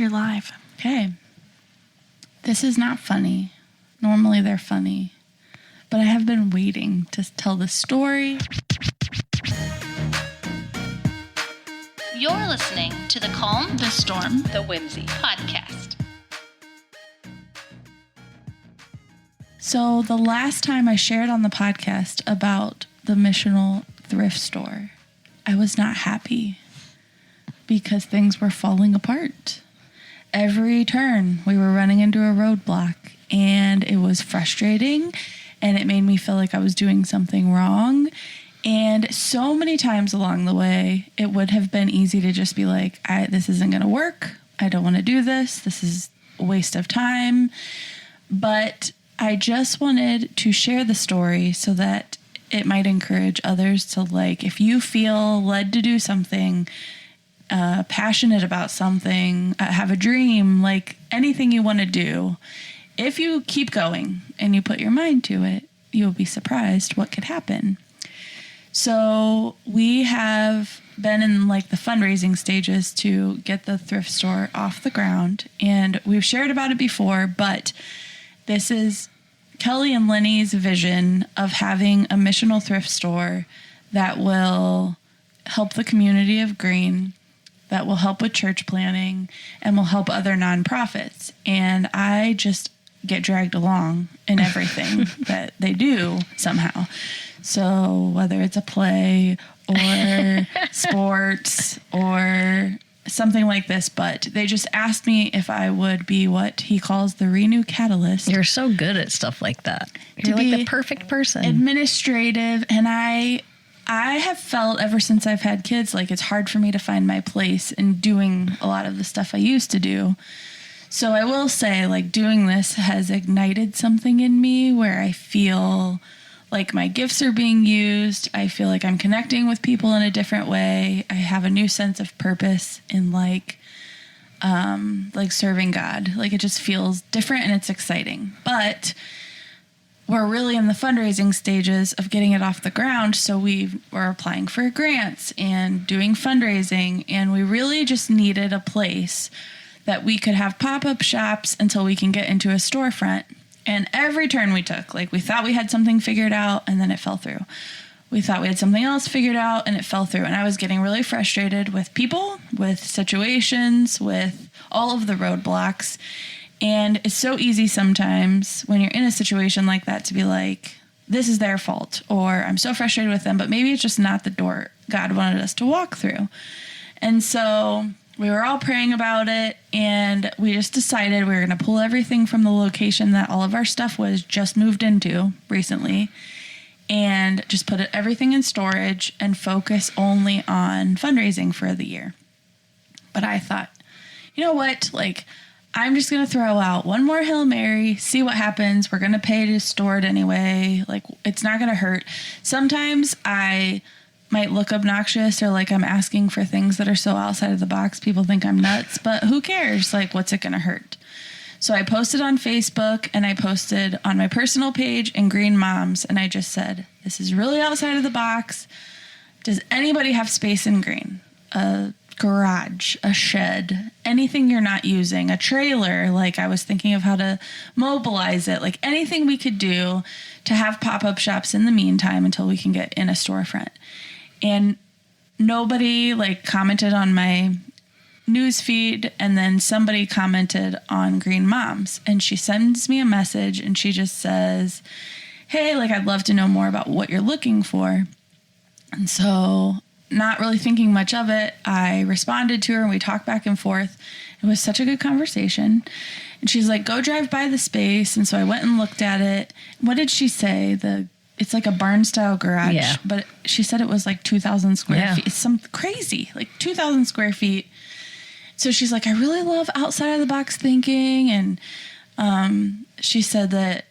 You're live. Okay. This is not funny. Normally they're funny. But I have been waiting to tell the story. You're listening to the Calm, The Storm, the Whimsy podcast. So the last time I shared on the podcast about the missional thrift store, I was not happy because things were falling apart. Every turn we were running into a roadblock, and it was frustrating, and it made me feel like I was doing something wrong. And so many times along the way, it would have been easy to just be like, this isn't going to work. I don't want to do this. This is a waste of time. But I just wanted to share the story so that it might encourage others to, like, if you feel led to do something, passionate about something, have a dream, like anything you want to do, if you keep going and you put your mind to it, you'll be surprised what could happen. So we have been in like the fundraising stages to get the thrift store off the ground, and we've shared about it before, but this is Kelly and Lenny's vision of having a missional thrift store that will help the community of Green, that will help with church planning, and will help other nonprofits. And I just get dragged along in everything that they do somehow. So whether it's a play or sports or something like this, but they just asked me if I would be what he calls the Renew Catalyst. You're so good at stuff like that. You're like the perfect person. Administrative, and I have felt ever since I've had kids, like it's hard for me to find my place in doing a lot of the stuff I used to do. So I will say, like, doing this has ignited something in me where I feel like my gifts are being used. I feel like I'm connecting with people in a different way. I have a new sense of purpose in like serving God. Like, it just feels different and it's exciting. But we're really in the fundraising stages of getting it off the ground. So we're applying for grants and doing fundraising, and we really just needed a place that we could have pop-up shops until we can get into a storefront. And every turn we took, like, we thought we had something figured out and then it fell through. We thought we had something else figured out and it fell through. And I was getting really frustrated with people, with situations, with all of the roadblocks. And it's so easy sometimes when you're in a situation like that to be like, this is their fault, or I'm so frustrated with them, but maybe it's just not the door God wanted us to walk through. And so we were all praying about it, and we just decided we were going to pull everything from the location that all of our stuff was just moved into recently and just put everything in storage and focus only on fundraising for the year. But I thought, you know what, like, I'm just going to throw out one more Hail Mary, see what happens. We're going to pay to store it anyway. Like, it's not going to hurt. Sometimes I might look obnoxious or like I'm asking for things that are so outside of the box. People think I'm nuts, but who cares? Like, what's it going to hurt? So I posted on Facebook, and I posted on my personal page in Green Moms, and I just said, this is really outside of the box. Does anybody have space in Green? A garage, a shed, anything you're not using, a trailer. Like, I was thinking of how to mobilize it, like anything we could do to have pop-up shops in the meantime until we can get in a storefront. And nobody like commented on my news feed, and then somebody commented on Green Moms, and she sends me a message and she just says, hey, like, I'd love to know more about what you're looking for. And so, not really thinking much of it, I responded to her and we talked back and forth. It was such a good conversation. And she's like, go drive by the space. And so I went and looked at it. What did she say? It's like a barn style garage, yeah. But she said it was like 2,000 square feet. It's some crazy, like 2,000 square feet. So she's like, I really love outside of the box thinking. And she said that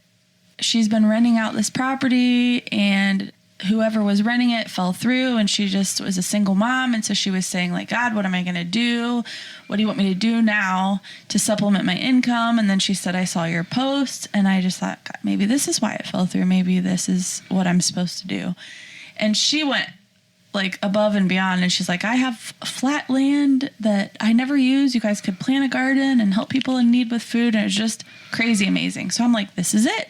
she's been renting out this property, and whoever was renting it fell through, and she just was a single mom. And so she was saying, like, God, what am I going to do? What do you want me to do now to supplement my income? And then she said, I saw your post, and I just thought, God, maybe this is why it fell through. Maybe this is what I'm supposed to do. And she went like above and beyond. And she's like, I have flat land that I never use. You guys could plant a garden and help people in need with food. And it's just crazy amazing. So I'm like, this is it.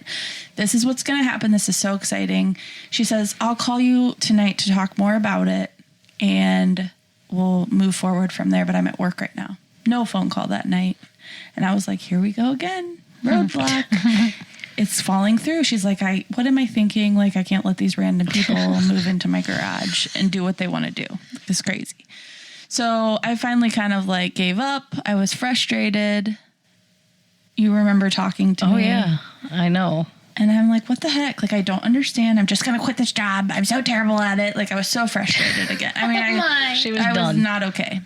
This is what's going to happen. This is so exciting. She says, I'll call you tonight to talk more about it and we'll move forward from there. But I'm at work right now. No phone call that night. And I was like, here we go again. Roadblock. It's falling through. She's like, what am I thinking? Like, I can't let these random people move into my garage and do what they want to do. It's crazy. So I finally kind of like gave up. I was frustrated. You remember talking to me. Oh, yeah. I know. And I'm like, what the heck? Like, I don't understand. I'm just going to quit this job. I'm so terrible at it. Like, I was so frustrated again. I mean, I was not okay.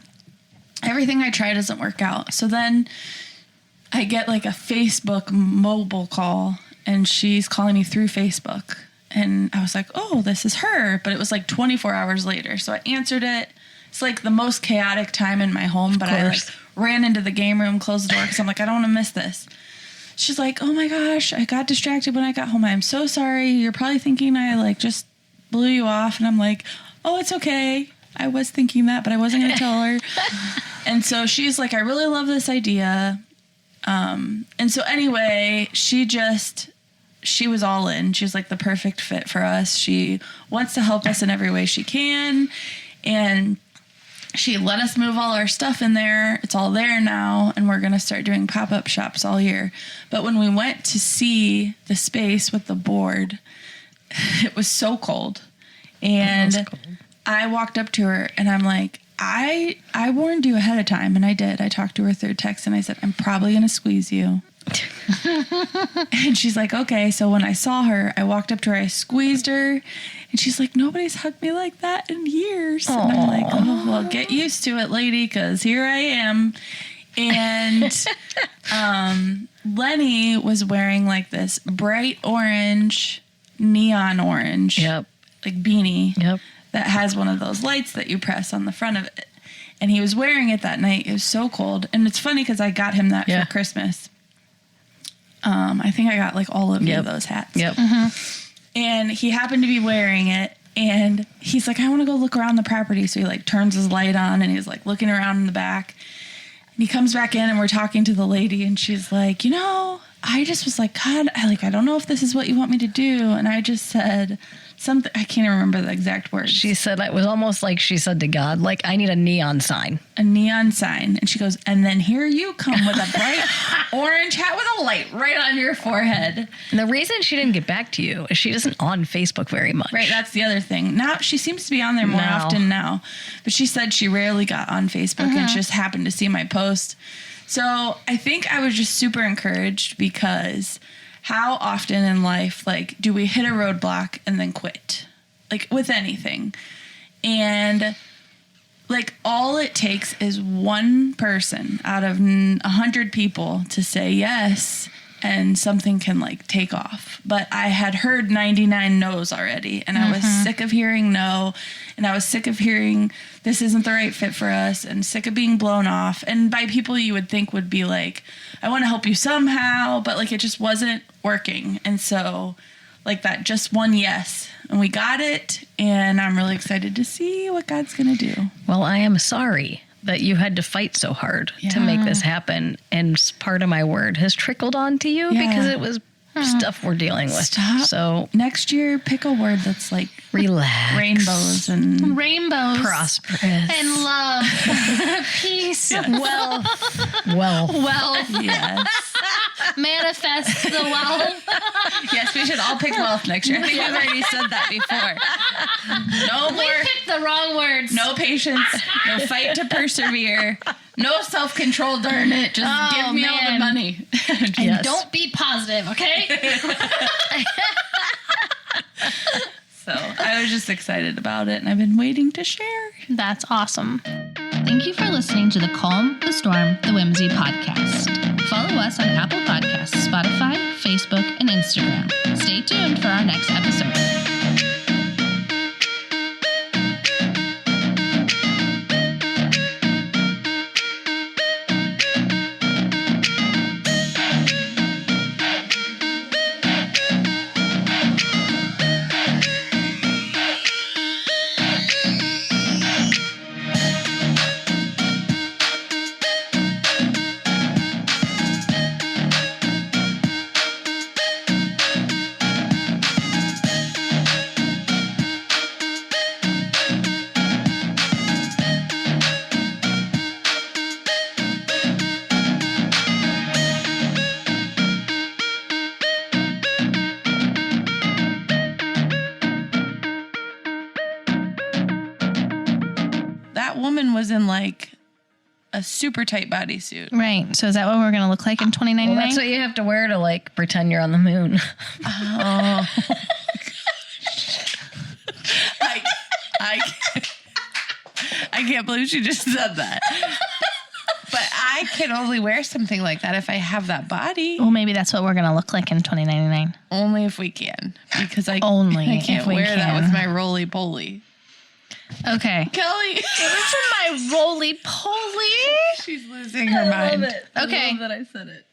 Everything I try doesn't work out. So then I get like a Facebook mobile call and she's calling me through Facebook. And I was like, oh, this is her. But it was like 24 hours later. So I answered it. It's like the most chaotic time in my home. But I like ran into the game room, closed the door because I'm like, I don't want to miss this. She's like, oh my gosh, I got distracted when I got home. I'm so sorry. You're probably thinking I like just blew you off. And I'm like, oh, it's okay. I was thinking that, but I wasn't going to tell her. And so she's like, I really love this idea. And so anyway, she was all in. She's like the perfect fit for us. She wants to help us in every way she can. And she let us move all our stuff in there. It's all there now. And we're going to start doing pop-up shops all year. But when we went to see the space with the board, it was so cold. And I walked up to her and I'm like, I warned you ahead of time, and I did. I talked to her through text, and I said, I'm probably going to squeeze you. And she's like, okay. So when I saw her, I walked up to her, I squeezed her, and she's like, nobody's hugged me like that in years. Aww. And I'm like, oh, well, get used to it, lady, because here I am. And Lenny was wearing like this bright orange, neon orange, like beanie. Yep. That has one of those lights that you press on the front of it. And he was wearing it that night. It was so cold. And it's funny because I got him that for Christmas. I think I got like all of those hats. Yep. And he happened to be wearing it. And he's like, I want to go look around the property. So he like turns his light on and he's like looking around in the back. And he comes back in and we're talking to the lady. And she's like, I just was like, God, I don't know if this is what you want me to do. And I just said something. I can't even remember the exact words. She said, it was almost like she said to God, like, I need a neon sign. A neon sign. And she goes, and then here you come with a bright orange hat with a light right on your forehead. And the reason she didn't get back to you is she isn't on Facebook very much. Right. That's the other thing. Now she seems to be on there more often now. But she said she rarely got on Facebook and just happened to see my post. So I think I was just super encouraged because how often in life, like, do we hit a roadblock and then quit? Like, with anything. And, like, all it takes is one person out of 100 people to say yes, and something can, like, take off. But I had heard 99 no's already, and I was sick of hearing no, and I was sick of hearing this isn't the right fit for us, and sick of being blown off. And by people you would think would be like, I want to help you somehow, but, like, it just wasn't working. And so, like, that just one yes, and we got it, and I'm really excited to see what God's going to do. Well, I am sorry that you had to fight so hard to make this happen. And part of my word has trickled onto you because it was stuff we're dealing with. Stop. So next year, pick a word that's like relax. Rainbows and prosperous. And love. Peace. Yes. Wealth. Yes. Manifest the wealth. Yes, we should all pick wealth next year. I think we've already said that before. No We more. picked the wrong words. No patience. No fight to persevere. No self-control, darn it. Just give me all the money. And don't be positive, okay? So I was just excited about it, and I've been waiting to share. That's awesome. Thank you for listening to the Calm, the Storm, the Whimsy podcast. Follow us on Apple Podcasts, Spotify, Facebook, and Instagram. Stay tuned for our next episode. was in like a super tight bodysuit. Right. So is that what we're going to look like in 2099? Well, that's what you have to wear to like pretend you're on the moon. Oh. I can't believe she just said that. But I can only wear something like that if I have that body. Well, maybe that's what we're going to look like in 2099. Only if we can. Because I If can't we wear can. that with my roly-poly. Okay. Kelly. Listen, my roly-poly. She's losing her mind. Okay. that I said it.